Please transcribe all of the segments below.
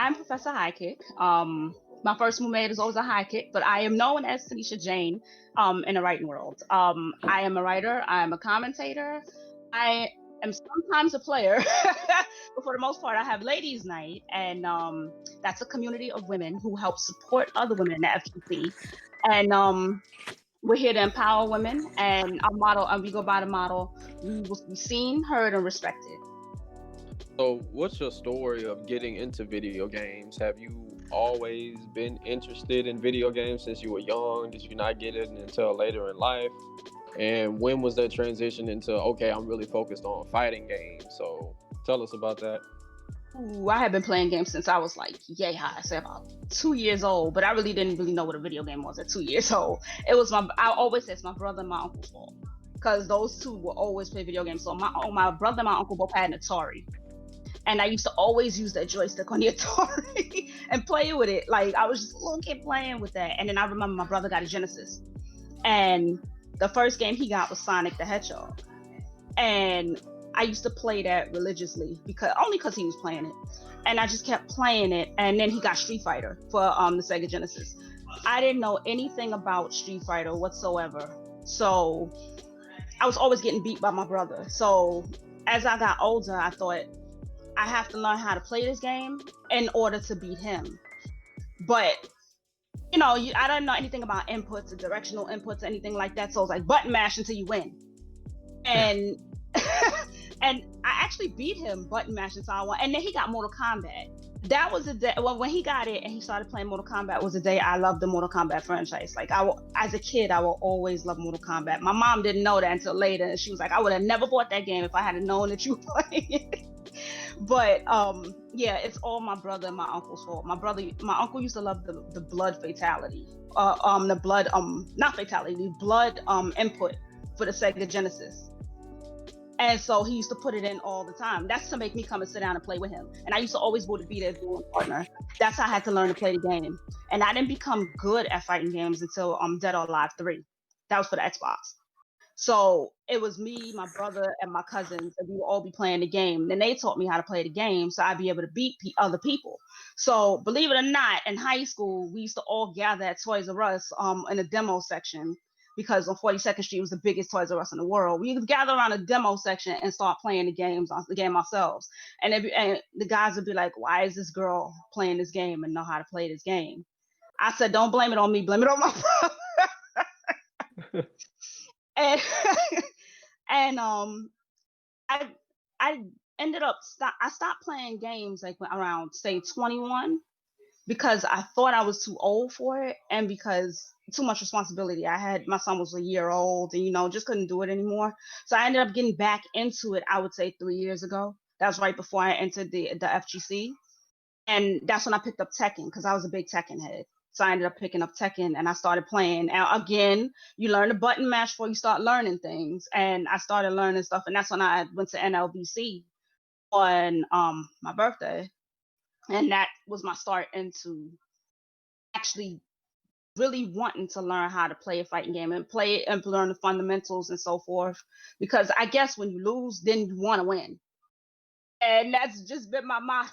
I'm Professor High Kick. My first movement is always a high kick, but I am known as Taneisha Jane in the writing world. I am a writer, I'm a commentator, I am sometimes a player, but for the most part, I have Ladies' Night, and that's a community of women who help support other women in the FGC. And we're here to empower women, and our motto, and we go by the motto, we will be seen, heard, and respected. So, what's your story of getting into video games? Have you always been interested in video games since you were young? Did you not get it until later in life? And when was that transition into, okay, I'm really focused on fighting games? So, tell us about that. Ooh, I have been playing games since I was like yay high, I say about 2 years old, but I really didn't really know what a video game was at 2 years old. I always say it's my brother and my uncle's fault because those two will always play video games. So my brother and my uncle both had an Atari, and I used to always use that joystick on the Atari and play with it. Like I was just a little kid playing with that. And then I remember my brother got a Genesis, and the first game he got was Sonic the Hedgehog, and I used to play that religiously because he was playing it, and I just kept playing it. And then he got Street Fighter for the Sega Genesis. I didn't know anything about Street Fighter whatsoever, so I was always getting beat by my brother. So as I got older, I thought I have to learn how to play this game in order to beat him. But I don't know anything about inputs or directional inputs or anything like that. So I was like button mash until you win. And and I actually beat him button mash until I won. And then he got Mortal Kombat. That was the day when he got it and he started playing Mortal Kombat was the day I loved the Mortal Kombat franchise. Like as a kid, I will always love Mortal Kombat. My mom didn't know that until later, and she was like, "I would have never bought that game if I had known that you were playing it." But yeah, it's all my brother and my uncle's fault. My uncle used to love the blood fatality, the blood not fatality, the blood input for the Sega Genesis. And so he used to put it in all the time. That's to make me come and sit down and play with him. And I used to always want to be their dual partner. That's how I had to learn to play the game. And I didn't become good at fighting games until Dead or Alive 3. That was for the Xbox. So it was me, my brother, and my cousins, and we would all be playing the game. Then they taught me how to play the game, so I'd be able to beat other people. So believe it or not, in high school, we used to all gather at Toys R Us in a demo section because on 42nd Street was the biggest Toys R Us in the world. We would gather around a demo section and start playing the game ourselves. And the guys would be like, "Why is this girl playing this game and know how to play this game?" I said, "Don't blame it on me, blame it on my brother." And and I I I stopped playing games like around say 21 because I thought I was too old for it and because too much responsibility. My son was a year old and just couldn't do it anymore. So I ended up getting back into it, I would say 3 years ago. That was right before I entered the FGC. And that's when I picked up Tekken because I was a big Tekken head. So I ended up picking up Tekken and I started playing. And again, you learn the button mash before you start learning things. And I started learning stuff. And that's when I went to NLBC on my birthday. And that was my start into actually really wanting to learn how to play a fighting game and play it and learn the fundamentals and so forth. Because I guess when you lose, then you want to win. And that's just been my motto.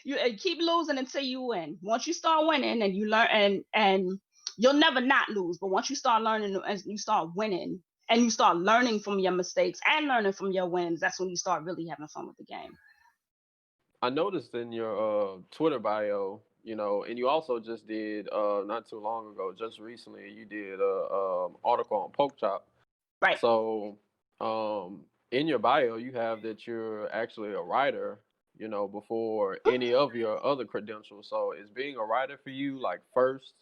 You keep losing until you win. Once you start winning and you learn and you'll never not lose, but once you start learning and you start winning and you start learning from your mistakes and learning from your wins, that's when you start really having fun with the game. I noticed in your Twitter bio, and you also just did not too long ago, just recently, you did a article on Poke Chop. Right. So, in your bio, you have that you're actually a writer, before any of your other credentials. So, is being a writer for you like first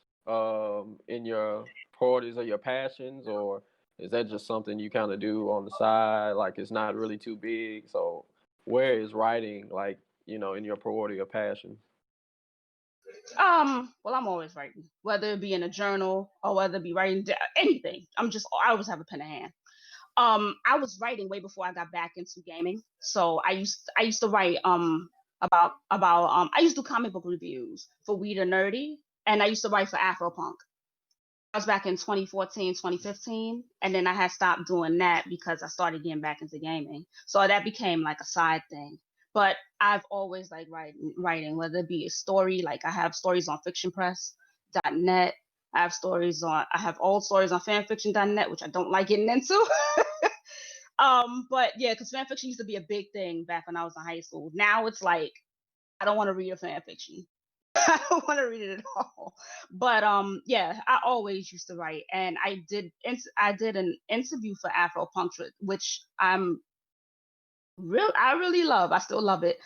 in your priorities or your passions, or is that just something you kind of do on the side? Like it's not really too big. So, where is writing like in your priority or passion? Well, I'm always writing, whether it be in a journal or whether it be writing anything. I always have a pen in hand. I was writing way before I got back into gaming. So I used to write about I used to do comic book reviews for We the Nerdy, and I used to write for Afropunk. I was back in 2014, 2015, and then I had stopped doing that because I started getting back into gaming. So that became like a side thing. But I've always liked writing, whether it be a story, like I have stories on fictionpress.net. I have old stories on fanfiction.net, which I don't like getting into. But yeah, because fanfiction used to be a big thing back when I was in high school. Now it's like I don't want to read a fanfiction. I don't want to read it at all. But yeah, I always used to write, and I did an interview for Afropunk, which I really love. I still love it.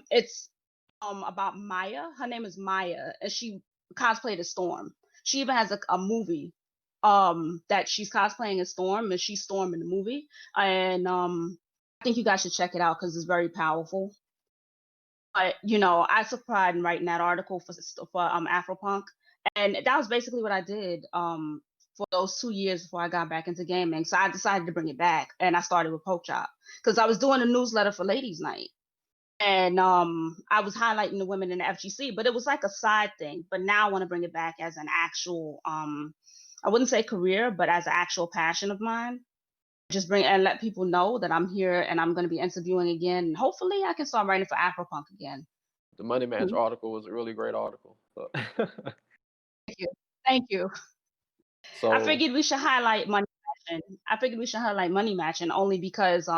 It's about Maya. Her name is Maya, and she cosplayed as Storm. She even has a movie that she's cosplaying as Storm, and she's Storm in the movie. And I think you guys should check it out because it's very powerful. But I took pride in writing that article for Afropunk, and that was basically what I did for those 2 years before I got back into gaming. So I decided to bring it back, and I started with Poke Chop because I was doing a newsletter for Ladies Night, and I was highlighting the women in the FGC, but it was like a side thing. But now I want to bring it back as an actual I wouldn't say career, but as an actual passion of mine. Just bring and let people know that I'm here and I'm going to be interviewing again. And hopefully, I can start writing for Afropunk again. The Money Match Mhm. article was a really great article. So, Thank you. Thank you. I so figured we should highlight money money matching only because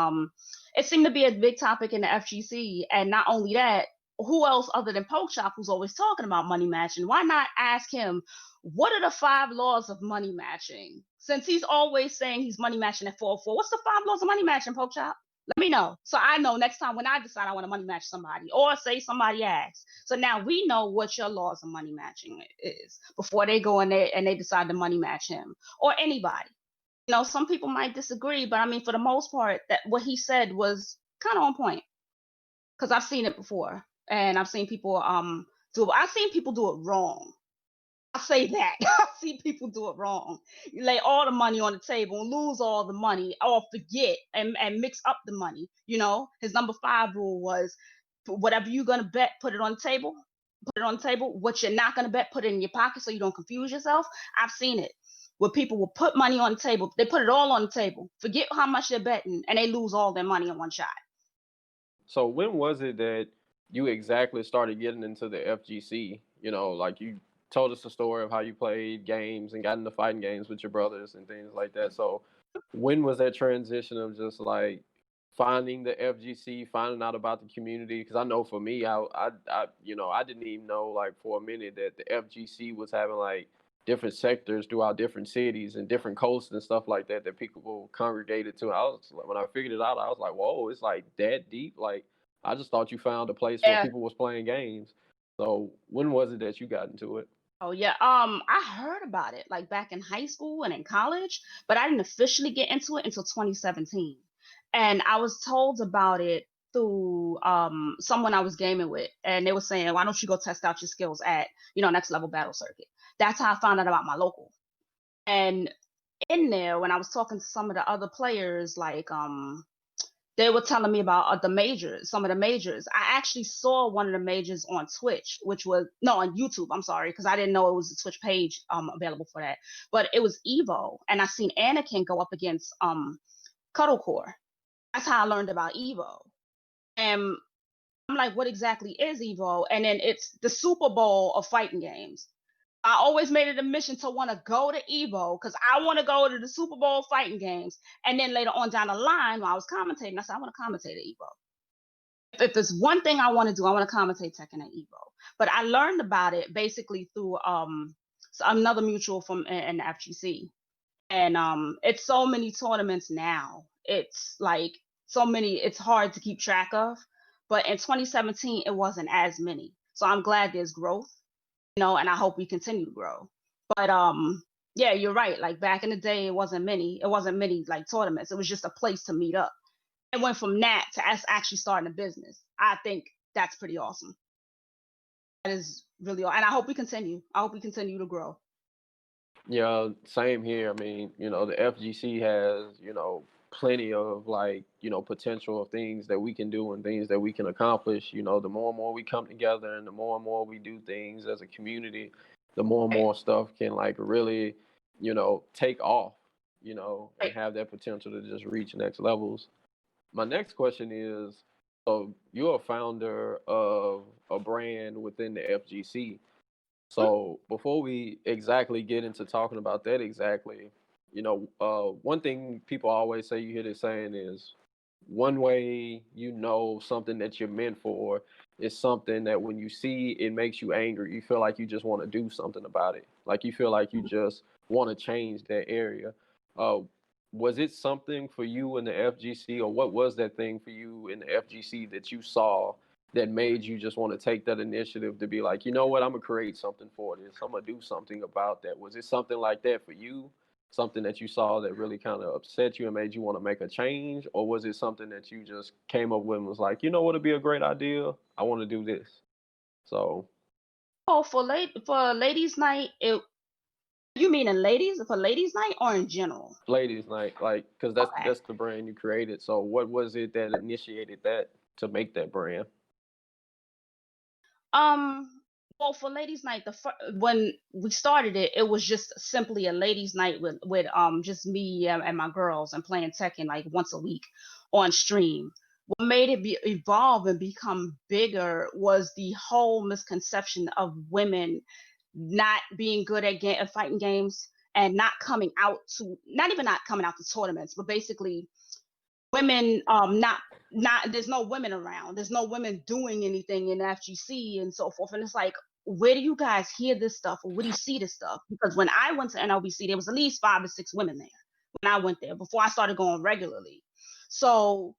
it seemed to be a big topic in the FGC, and not only that, who else other than Poke Shop who's always talking about money matching? Why not ask him what are the 5 laws of money matching? Since he's always saying he's money matching at 404, what's the 5 laws of money matching, Poke Shop? Let me know so I know next time when I decide I want to money match somebody, or say somebody asks. So now we know what your laws of money matching is before they go in there and they decide to money match him or anybody. Some people might disagree, but I mean, for the most part, that what he said was kind of on point because I've seen it before, and I've seen people I've seen people do it wrong. I say that. I've seen people do it wrong. You lay all the money on the table and lose all the money, or forget and mix up the money. His number 5 rule was whatever you're gonna bet, put it on the table. Put it on the table. What you're not gonna bet, put it in your pocket so you don't confuse yourself. I've seen it where people will put money on the table. They put it all on the table. Forget how much they're betting, and they lose all their money in one shot. So when was it that you exactly started getting into the FGC? Like you told us the story of how you played games and got into fighting games with your brothers and things like that. So when was that transition of just like finding the FGC, finding out about the community? Because I know for me, I didn't even know like for a minute that the FGC was having like different sectors throughout different cities and different coasts and stuff like that people congregated to. When I figured it out, I was like, whoa, it's like that deep. Like I just thought you found a place where Yeah. people was playing games. So when was it that you got into it? Oh yeah. I heard about it like back in high school and in college, but I didn't officially get into it until 2017. And I was told about it through someone I was gaming with, and they were saying, "Why don't you go test out your skills at Next Level Battle Circuit?" That's how I found out about my local. And in there, when I was talking to some of the other players, like they were telling me about the majors, some of the majors. I actually saw one of the majors on Twitch, which was no on YouTube. I'm sorry, because I didn't know it was a Twitch page available for that. But it was Evo, and I seen Anakin go up against Cuddlecore. That's how I learned about Evo. And I'm like, what exactly is Evo? And then it's the Super Bowl of fighting games. I always made it a mission to want to go to Evo because I want to go to the Super Bowl fighting games. And then later on down the line, while I was commentating, I said, I want to commentate at Evo. If there's one thing I want to do, I want to commentate Tekken at Evo. But I learned about it basically through another mutual from in the FGC. And it's so many tournaments now. It's like so many, it's hard to keep track of. But in 2017, it wasn't as many. So I'm glad there's growth, and I hope we continue to grow. But yeah, you're right. Like back in the day, it wasn't many. It wasn't many like tournaments. It was just a place to meet up. It went from that to us actually starting a business. I think that's pretty awesome. That is really, and I hope we continue. I hope we continue to grow. Yeah, same here. I mean, the FGC has, plenty of like, potential of things that we can do and things that we can accomplish. The more and more we come together and the more and more we do things as a community, the more and Right, more stuff can like really, take off, and right. have that potential to just reach next levels. My next question is, So you're a founder of a brand within the FGC. Mhm. So before we exactly get into talking about that exactly, one thing people always say, you hear this saying is, one way you know something that you're meant for is something that when you see it makes you angry. You feel like you just want to do something about it. Like you feel like you just want to change that area. Uh, was it something for you in the FGC, or what was that thing for you in the FGC that you saw that made you just want to take that initiative to be like, you know what, I'm gonna create something for this. I'm gonna do something about that. Was it something like that for you? Something that you saw that really kind of upset you and made you want to make a change, or was it something that you just came up with and was like, you know what, it'd be a great idea. I want to do this. So, Oh, for ladies' night, you mean in ladies for ladies' night or in general? ladies' night, like, because that's Okay. that's the brand you created. So, what was it that initiated that to make that brand? Um, well, for ladies' night, when we started it, it was just simply a ladies' night with just me and my girls and playing Tekken like once a week on stream. What made it evolve and become bigger was the whole misconception of women not being good at fighting games and not even not coming out to tournaments, but basically women not there's no women around, there's no women doing anything in FGC and so forth, and it's like, where do you guys hear this stuff, or where do you see this stuff? Because when I went to NLBC, there was at least 5 or 6 women there when I went there before I started going regularly. So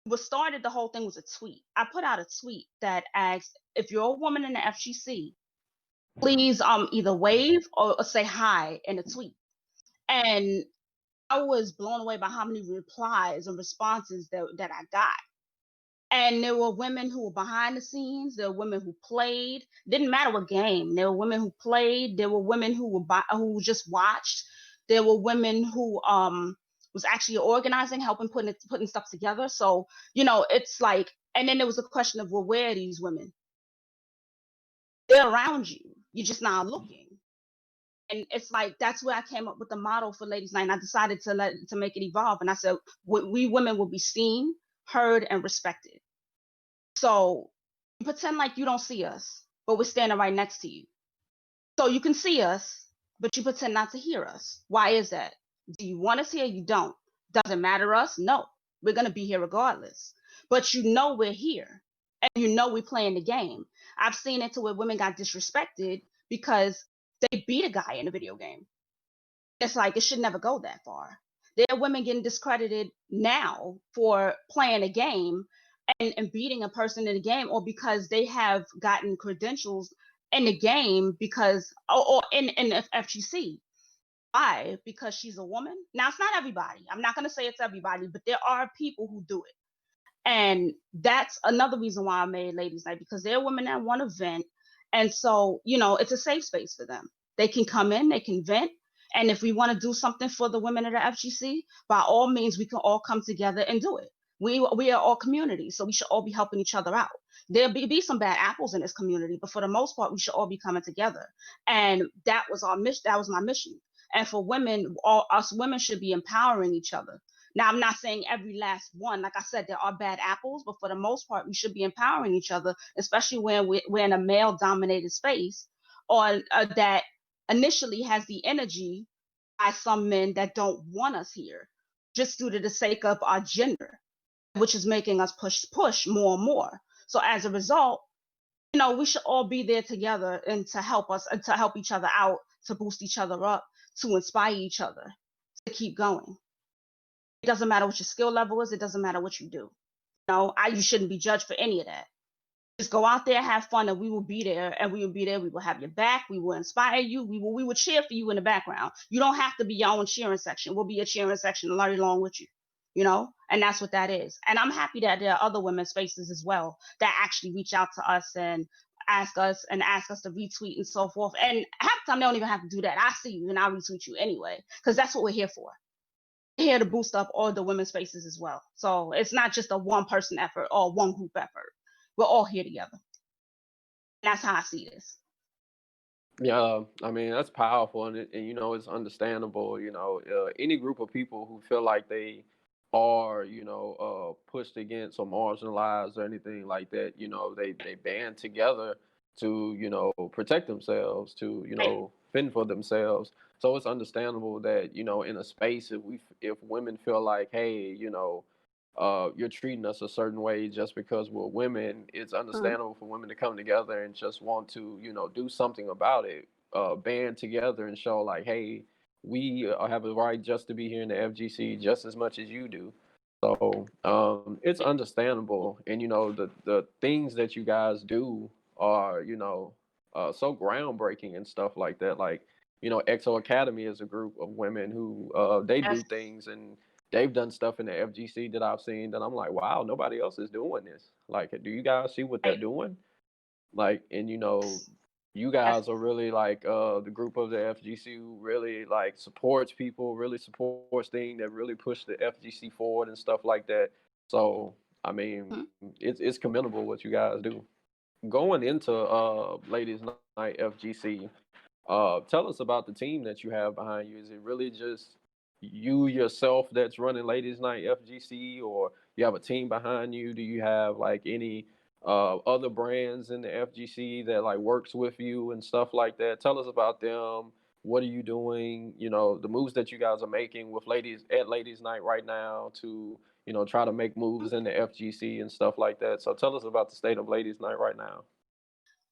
what started the whole thing was a tweet. I put out a tweet that asked, if you're a woman in the FGC, please either wave or say hi in a tweet. And I was blown away by how many replies and responses that I got. And there were women who were behind the scenes. There were women who played. Didn't matter what game. There were women who played. There were women who just watched. There were women who was actually organizing, helping putting stuff together. So it's like, and then there was a question of, well, where are these women? They're around you. You're just not looking. And it's like, that's where I came up with the model for Ladies Night. And I decided to make it evolve. And I said, we women will be seen, heard, and respected. So you pretend like you don't see us, but we're standing right next to you. So you can see us, but you pretend not to hear us. Why is that? Do you want us here? You don't. Does it matter to us? No. We're going to be here regardless. But we're here. And we're playing the game. I've seen it to where women got disrespected because they beat a guy in a video game. It's like, it should never go that far. There are women getting discredited now for playing a game and beating a person in the game, or because they have gotten credentials in the game because or in the FGC. Why? Because she's a woman. Now, it's not everybody. I'm not going to say it's everybody, but there are people who do it. And that's another reason why I made Ladies Night, because there are women that want to vent. And so, it's a safe space for them. They can come in, they can vent. And if we want to do something for the women of the FGC, by all means, we can all come together and do it. We are all communities, so we should all be helping each other out. There'll be some bad apples in this community, but for the most part, we should all be coming together. And that was our mission. That was my mission. And for women, all us women should be empowering each other. Now, I'm not saying every last one. Like I said, there are bad apples, but for the most part, we should be empowering each other, especially when we're in a male-dominated space, or that initially has the energy by some men that don't want us here, just due to the sake of our gender, which is making us push more and more. So as a result, we should all be there together and to help us and to help each other out, to boost each other up, to inspire each other to keep going. It doesn't matter what your skill level is. It doesn't matter what you do. You shouldn't be judged for any of that. Just go out there, have fun, and we will be there. And we will be there. We will have your back. We will inspire you. We will cheer for you in the background. You don't have to be your own cheering section. We'll be a cheering section and learn along with you. And that's what that is. And I'm happy that there are other women's spaces as well that actually reach out to us and ask us to retweet and so forth. And half the time they don't even have to do that. I see you and I'll retweet you anyway, because that's what we're here for, here to boost up all the women's spaces as well. So it's not just a one person effort or one group effort. We're all here together. And that's how I see this. Yeah, I mean, that's powerful, and it's understandable. Any group of people who feel like they are, pushed against or marginalized or anything like that. They band together to, protect themselves, to, Right. fend for themselves. So it's understandable that, in a space, if women feel like, hey, you're treating us a certain way just because we're women, it's Mhm. understandable for women to come together and just want to, do something about it, band together and show like, hey, we have a right just to be here in the FGC just as much as you do. So it's understandable, and the things that you guys do are so groundbreaking and stuff like that. Like EXO Academy is a group of women who they do Yes. things, and they've done stuff in the FGC that I've seen that I'm like, wow, nobody else is doing this. Like, do you guys see what they're Right. doing? Like, and you Yes. guys are really like the group of the FGC who really like supports people, really supports things that really push the FGC forward and stuff like that. So I mean, Mhm. it's commendable what you guys do. Going into Ladies Night FGC, tell us about the team that you have behind you. Is it really just you yourself that's running Ladies Night FGC, or you have a team behind you? Do you have like any other brands in the FGC that like works with you and stuff like that? Tell us about them. What are you doing? The moves that you guys are making with Ladies Night right now to try to make moves in the FGC and stuff like that. So tell us about the state of Ladies Night right now.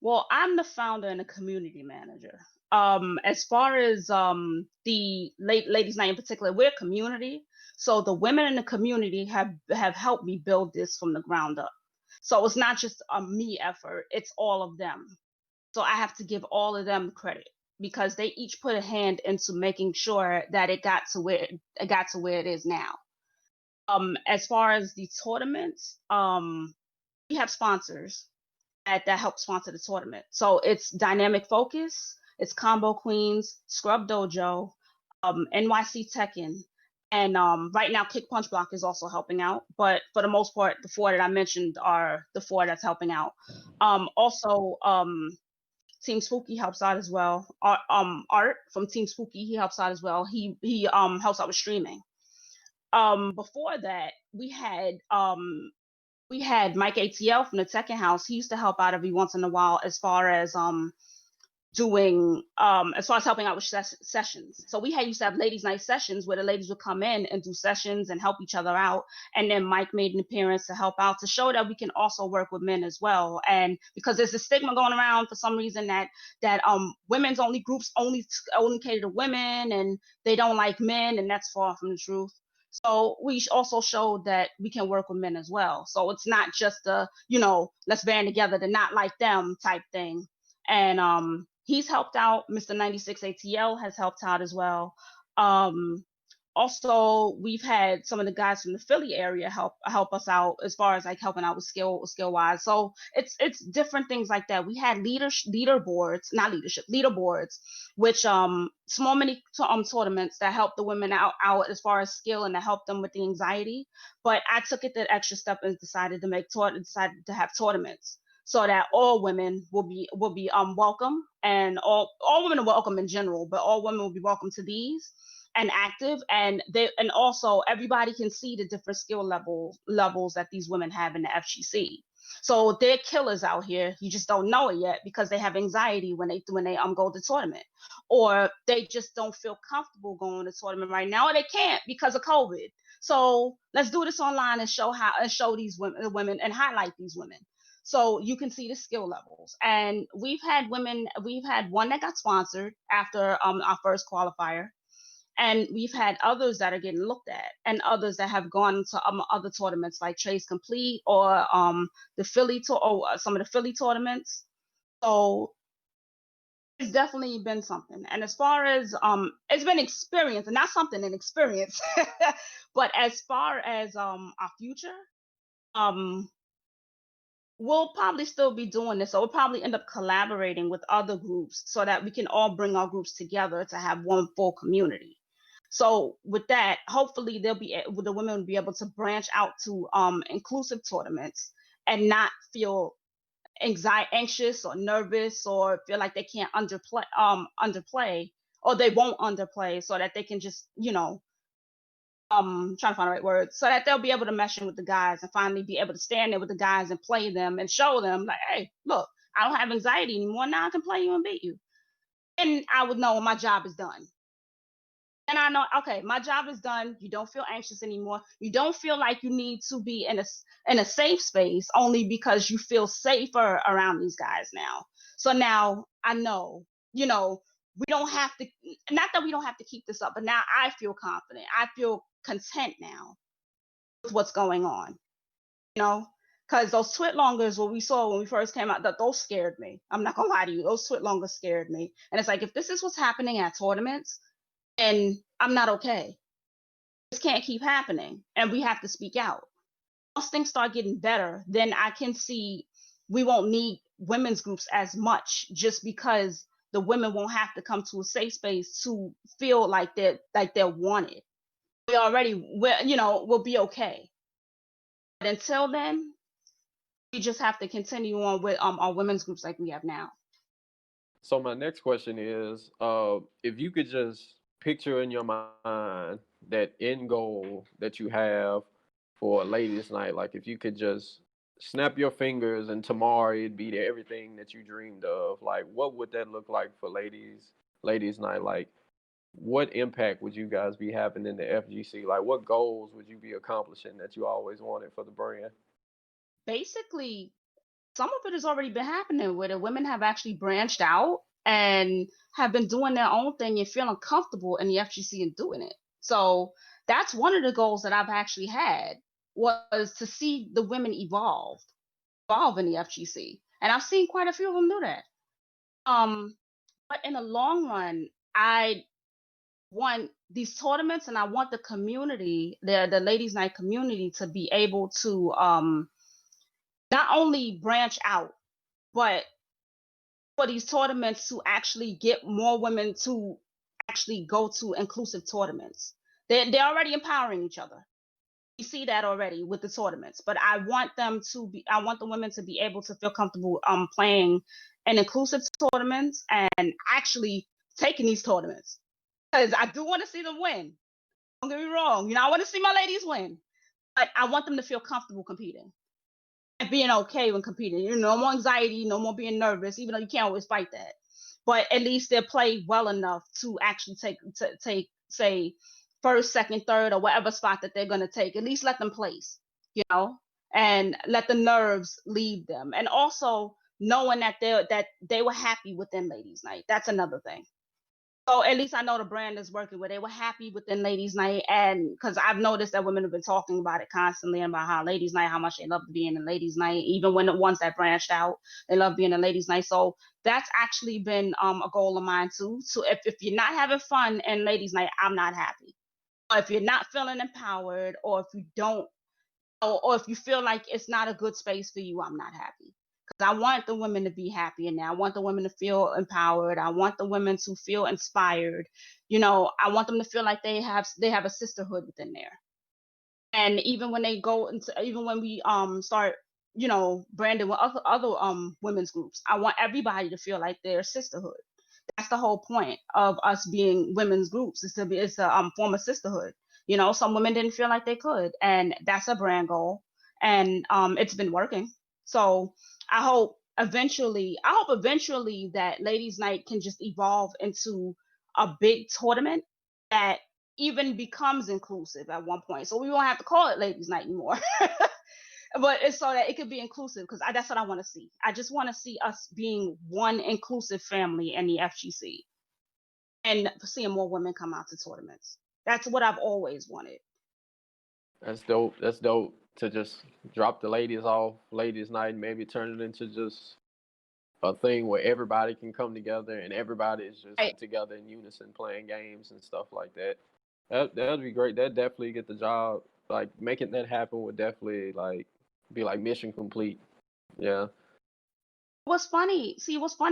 Well, I'm the founder and a community manager. As far as the ladies' night in particular, we're a community, so the women in the community have helped me build this from the ground up. So it's not just a me effort; it's all of them. So I have to give all of them credit because they each put a hand into making sure that it got to where it is now. As far as the tournaments, we have sponsors that help sponsor the tournament. So it's Dynamic Focus, it's Combo Queens, Scrub Dojo, NYC Tekken, and right now Kick Punch Block is also helping out. But for the most part, the four that I mentioned are the four that's helping out. Also, Team Spooky helps out as well. Art from Team Spooky, he helps out as well. He helps out with streaming. Before that, we had Mike ATL from the Tekken House. He used to help out every once in a while as far as helping out with sessions. So we had used to have ladies' night sessions where the ladies would come in and do sessions and help each other out. And then Mike made an appearance to help out to show that we can also work with men as well. And because there's a stigma going around for some reason that women's only groups only cater to women and they don't like men, and that's far from the truth. So we also showed that we can work with men as well. So it's not just let's band together to not like them type thing. And he's helped out. Mr. 96 ATL has helped out as well. Um, Also, we've had some of the guys from the Philly area help us out as far as like helping out with skill wise. So it's different things like that. We had leaderboards, not leadership leaderboards, which small mini tournaments that help the women out as far as skill and to help them with the anxiety. But I took it that extra step and decided to have tournaments so that all women will be welcome, and all women are welcome in general, but all women will be welcome to these and active, and also everybody can see the different skill levels that these women have in the FGC. So they're killers out here. You just don't know it yet because they have anxiety when they go to tournament, or they just don't feel comfortable going to tournament right now, or they can't because of COVID. So let's do this online and show these women and highlight these women so you can see the skill levels. And we've had one that got sponsored after our first qualifier, and we've had others that are getting looked at, and others that have gone to other tournaments like Trace Complete or the Philly or some of the Philly tournaments. So it's definitely been something. And as far as it's been experience, and not something, an experience. But as far as our future, um we'll probably still be doing this. So we'll probably end up collaborating with other groups so that we can all bring our groups together to have one full community. So with that, hopefully the women will be able to branch out to inclusive tournaments and not feel anxious or nervous or feel like they can't underplay or they won't underplay, so that they can just trying to find the right word, so that they'll be able to mesh in with the guys and finally be able to stand there with the guys and play them and show them like, hey, look, I don't have anxiety anymore. Now I can play you and beat you. And I would know my job is done. And I know, okay, my job is done. You don't feel anxious anymore. You don't feel like you need to be in a safe space only because you feel safer around these guys now. So now I know, we don't have to, not that we don't have to keep this up, but now I feel confident. I feel content now with what's going on, you know? Because those twit longers, what we saw when we first came out, that those scared me. I'm not gonna lie to you, those twit longers scared me. And it's like, if this is what's happening at tournaments, and I'm not okay. This can't keep happening, and we have to speak out. Once things start getting better, then I can see we won't need women's groups as much, just because the women won't have to come to a safe space to feel like they're wanted. We'll be okay. But until then, we just have to continue on with our women's groups like we have now. So my next question is, if you could just picture in your mind that end goal that you have for a ladies' night, like if you could just snap your fingers and tomorrow it'd be everything that you dreamed of, like what would that look like for ladies' night? Like what impact would you guys be having in the FGC? Like what goals would you be accomplishing that you always wanted for the brand? Basically, some of it has already been happening where the women have actually branched out and have been doing their own thing and feeling comfortable in the FGC and doing it. So that's one of the goals that I've actually had, was to see the women evolve in the FGC. And I've seen quite a few of them do that. But in the long run, I want these tournaments and I want the community, the ladies' night community, to be able to not only branch out, but for these tournaments to actually get more women to actually go to inclusive tournaments. They're already empowering each other. We see that already with the tournaments, but I want the women to be able to feel comfortable playing in inclusive tournaments and actually taking these tournaments. Because I do want to see them win. Don't get me wrong. I want to see my ladies win, but I want them to feel comfortable competing and being okay when competing. No more anxiety, no more being nervous, even though you can't always fight that. But at least they'll play well enough to actually take say first, second, third, or whatever spot that they're gonna take. At least let them place, you know, and let the nerves leave them. And also knowing that they were happy within ladies' night. That's another thing. So at least I know the brand is working where they were happy within ladies' night, and because I've noticed that women have been talking about it constantly about how ladies' night, how much they love being in ladies' night, even when the ones that branched out, they love being in ladies' night. So that's actually been a goal of mine too. So if you're not having fun in ladies' night, I'm not happy. Or if you're not feeling empowered, or if you don't, or if you feel like it's not a good space for you, I'm not happy. Because I want the women to be happy in there. I want the women to feel empowered. I want the women to feel inspired. I want them to feel like they have a sisterhood within there. And even when they go into, even when we start, branding with other women's groups, I want everybody to feel like they're a sisterhood. That's the whole point of us being women's groups, is to form a sisterhood. Some women didn't feel like they could, and that's a brand goal, and it's been working. So I hope eventually that ladies' night can just evolve into a big tournament that even becomes inclusive at one point. So we won't have to call it ladies' night anymore. But it's so that it could be inclusive, because that's what I want to see. I just want to see us being one inclusive family in the FGC and seeing more women come out to tournaments. That's what I've always wanted. That's dope. That's dope to just drop the ladies off ladies' night and maybe turn it into just a thing where everybody can come together and everybody is just Right. together in unison playing games and stuff like that. That'd be great. That'd definitely get the job. Like making that happen would definitely like be like mission complete. Yeah. What's funny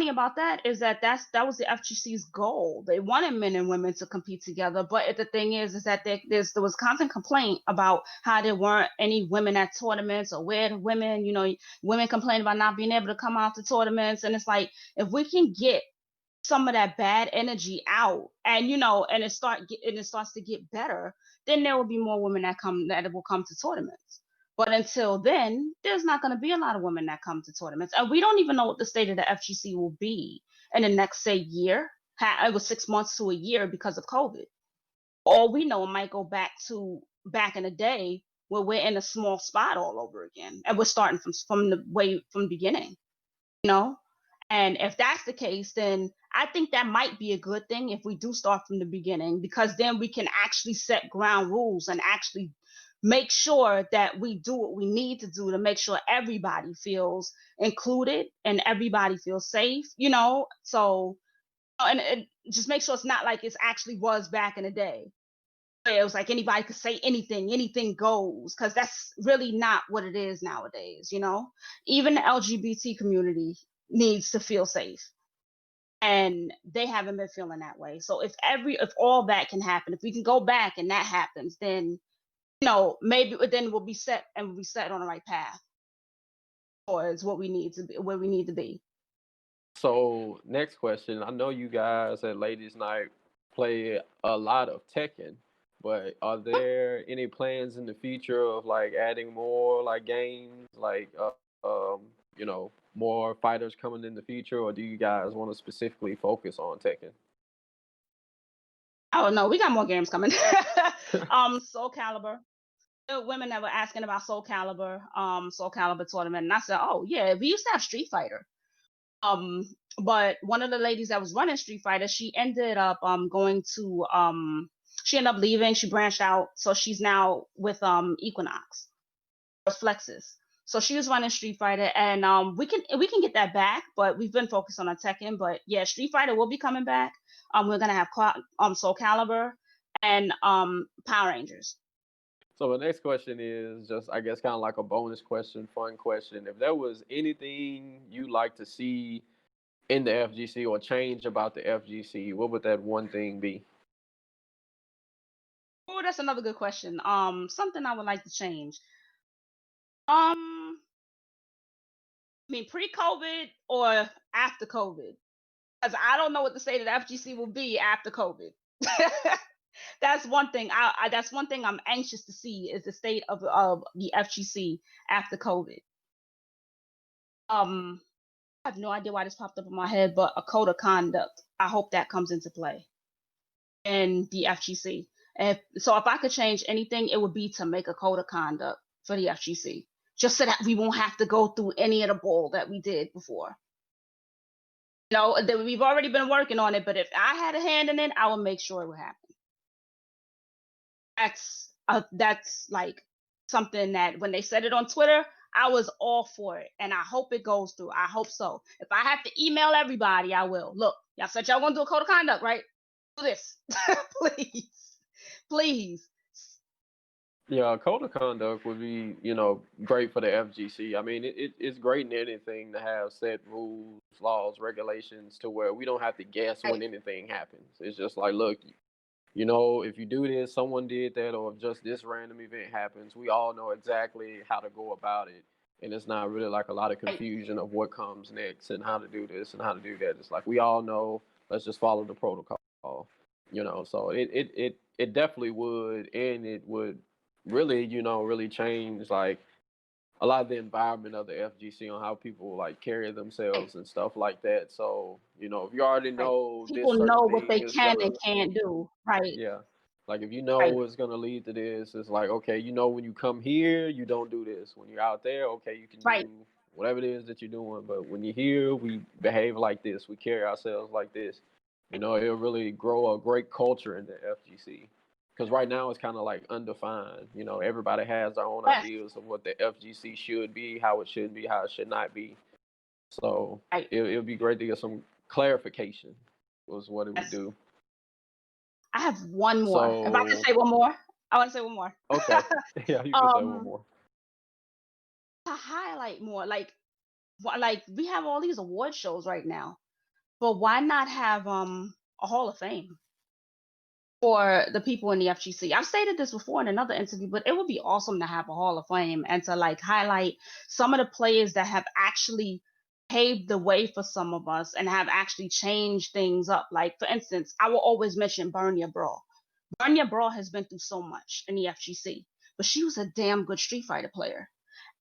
about that is that was the FGC's goal. They wanted men and women to compete together, but the thing is that there was constant complaint about how there weren't any women at tournaments, or where the women, women complain about not being able to come out to tournaments. And it's like, if we can get some of that bad energy out, and and it starts to get better, then there will be more women that will come to tournaments. But until then, there's not going to be a lot of women that come to tournaments, and we don't even know what the state of the FGC will be in the next, say, year. It was 6 months to a year because of COVID. All we know, it might go back to back in the day where we're in a small spot all over again, and we're starting from the beginning, you know. And if that's the case, then I think that might be a good thing if we do start from the beginning, because then we can actually set ground rules and actually make sure that we do what we need to do to make sure everybody feels included and everybody feels safe, So, and just make sure it's not like it actually was back in the day. It was like anybody could say anything goes, because that's really not what it is nowadays. Even the LGBT community needs to feel safe, and they haven't been feeling that way. So if all that can happen, if we can go back and that happens, then maybe then we'll be set on the right path towards what we need to be, where we need to be. So next question. I know you guys at Ladies Night play a lot of Tekken, but are there any plans in the future of like adding more like games, like more fighters coming in the future, or do you guys want to specifically focus on Tekken? Oh no, we got more games coming. Soul Calibur. There were women that were asking about Soul Calibur tournament, and I said, oh yeah, we used to have Street Fighter. Um, but one of the ladies that was running Street Fighter, she ended up she ended up leaving. She branched out, so she's now with Equinox or Flexus. So she was running Street Fighter, and we can get that back, but we've been focused on Tekken. But yeah, Street Fighter will be coming back. We're gonna have Soul Calibur and Power Rangers. So the next question is just, I guess, kind of like a bonus question, fun question. If there was anything you like to see in the FGC or change about the FGC, what would that one thing be? Oh, that's another good question. Something I would like to change. I mean, pre-COVID or after COVID, because I don't know what the state of the FGC will be after COVID. That's one thing. That's one thing I'm anxious to see is the state of the FGC after COVID. I have no idea why this popped up in my head, but a code of conduct. I hope that comes into play in the FGC. If I could change anything, it would be to make a code of conduct for the FGC, just so that we won't have to go through any of the bull that we did before. That we've already been working on it, but if I had a hand in it, I would make sure it would happen. That's like something that when they said it on Twitter, I was all for it, and I hope it goes through. I hope so. If I have to email everybody, I will. Look, y'all said y'all want to do a code of conduct, right? Do this, please, please. Yeah, code of conduct would be, great for the FGC. I mean, it's great in anything to have set rules, laws, regulations to where we don't have to guess when anything happens. It's just like, look, if you do this, someone did that, or if just this random event happens, we all know exactly how to go about it. And it's not really like a lot of confusion of what comes next and how to do this and how to do that. It's like we all know, let's just follow the protocol. So it definitely would, and it would really, really change like a lot of the environment of the FGC on how people like carry themselves and stuff like that. So, if you already Right. know this People certain know what thing they is can and gonna, can't do. Right. yeah, like if you Right. know it's gonna lead to this, it's like, okay, when you come here, you don't do this. When you're out there, okay, you can Right. do whatever it is that you're doing. But when you're here, we behave like this. We carry ourselves like this. It'll really grow a great culture in the FGC. Because right now it's kind of like undefined. Everybody has their own Yes. ideas of what the FGC should be, how it should be, how it should not be. So Right. it'll be great to get some clarification was what it would Yes. do. I have one more. If I can So say one more, I want to say one more. okay, yeah, you can say one um, more. to highlight more, like we have all these award shows right now, but why not have a Hall of Fame for the people in the FGC? I've stated this before in another interview, but it would be awesome to have a Hall of Fame and to like highlight some of the players that have actually paved the way for some of us and have actually changed things up. Like, for instance, I will always mention Bernia Brawl. Bernia Brawl has been through so much in the FGC, but she was a damn good Street Fighter player.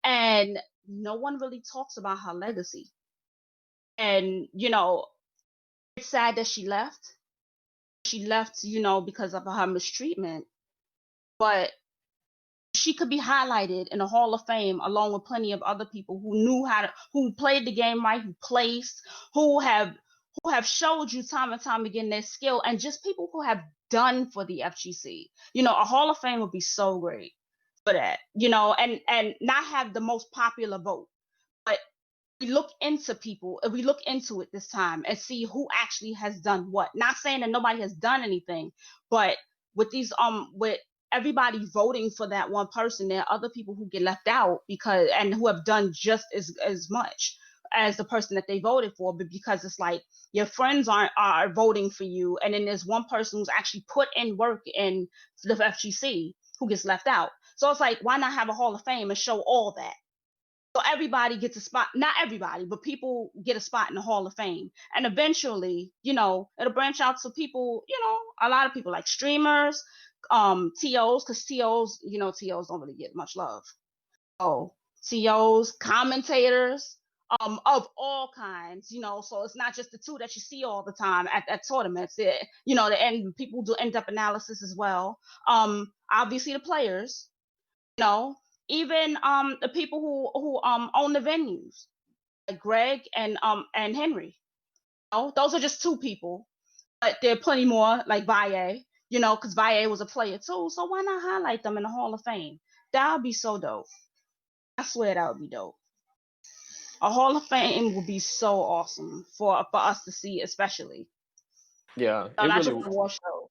And no one really talks about her legacy. And, it's sad that she left. She left, because of her mistreatment. But she could be highlighted in the Hall of Fame along with plenty of other people who knew who played the game right, who placed, who have showed you time and time again their skill, and just people who have done for the FGC. A Hall of Fame would be so great for that. And not have the most popular vote, but we look into people, we look into it this time and see who actually has done what. Not saying that nobody has done anything, but with everybody voting for that one person, there are other people who get left out and who have done just as much as the person that they voted for, but because it's like your friends are voting for you, and then there's one person who's actually put in work in the FGC who gets left out. So it's like, why not have a Hall of Fame and show all that? So everybody gets a spot. Not everybody, but people get a spot in the Hall of Fame. And eventually, it'll branch out to people, a lot of people like streamers, TOs, because TOs don't really get much love. Oh, TOs, commentators, of all kinds, so it's not just the two that you see all the time at tournaments. And people do end-up analysis as well. Obviously the players, even the people who own the venues, like Greg and Henry. Those are just two people, but there are plenty more, like Valle, because Valle was a player too. So why not highlight them in the Hall of Fame? That would be so dope. I swear that would be dope. A Hall of Fame would be so awesome for us to see, especially. Yeah, No, it not really just the war show.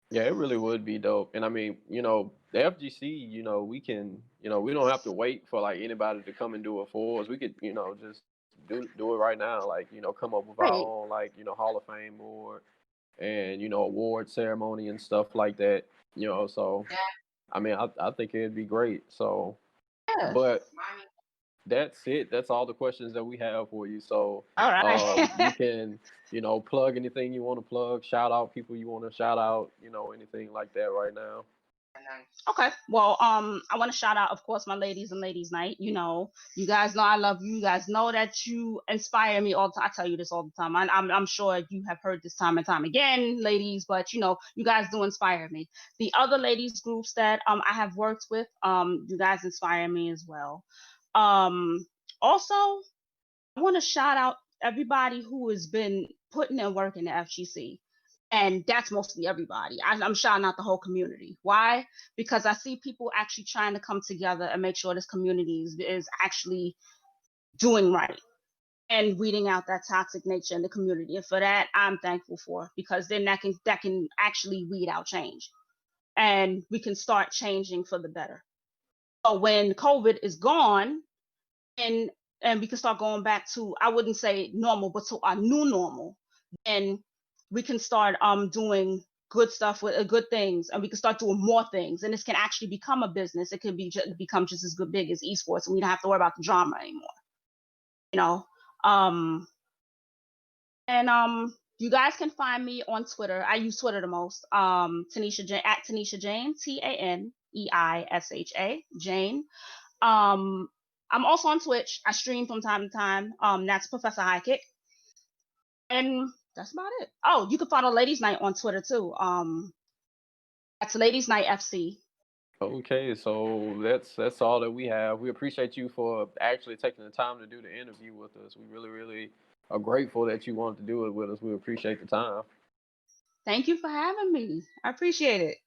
Yeah, it really would be dope. And I mean, the FGC, we can, we don't have to wait for like anybody to come and do it for us. We could, just do it right now. Like, come up with our Right. own like, Hall of Fame board and, award ceremony and stuff like that. So I mean, I think it'd be great. So, Yeah. but that's it. That's all the questions that we have for you. So, All right. you can, plug anything you want to plug, shout out people you want to shout out, anything like that right now. Okay. Well, I want to shout out, of course, my ladies and ladies night. You guys know I love you. You guys know that you inspire me all the time. I tell you this all the time. I'm sure you have heard this time and time again, ladies, but you guys do inspire me. The other ladies groups that I have worked with, you guys inspire me as well. Also, I want to shout out everybody who has been putting in work in the FGC. And that's mostly everybody. I'm shouting out the whole community. Why? Because I see people actually trying to come together and make sure this community is actually doing right and weeding out that toxic nature in the community. And for that, I'm thankful for, because then that can actually weed out change, and we can start changing for the better. So when COVID is gone, and we can start going back to, I wouldn't say normal, but to our new normal, then we can start doing good stuff with good things, and we can start doing more things, and this can actually become a business. It can become just as big as esports, and we don't have to worry about the drama anymore. You know, um, and you guys can find me on Twitter. I use Twitter the most. Taneisha Jane, at Taneisha Jane, TANEISHA Jane. I'm also on Twitch. I stream from time to time. That's Professor High Kick. And that's about it. Oh, you can follow Ladies Night on Twitter too. That's Ladies Night FC. Okay, so that's all that we have. We appreciate you for actually taking the time to do the interview with us. We really, really are grateful that you wanted to do it with us. We appreciate the time. Thank you for having me. I appreciate it.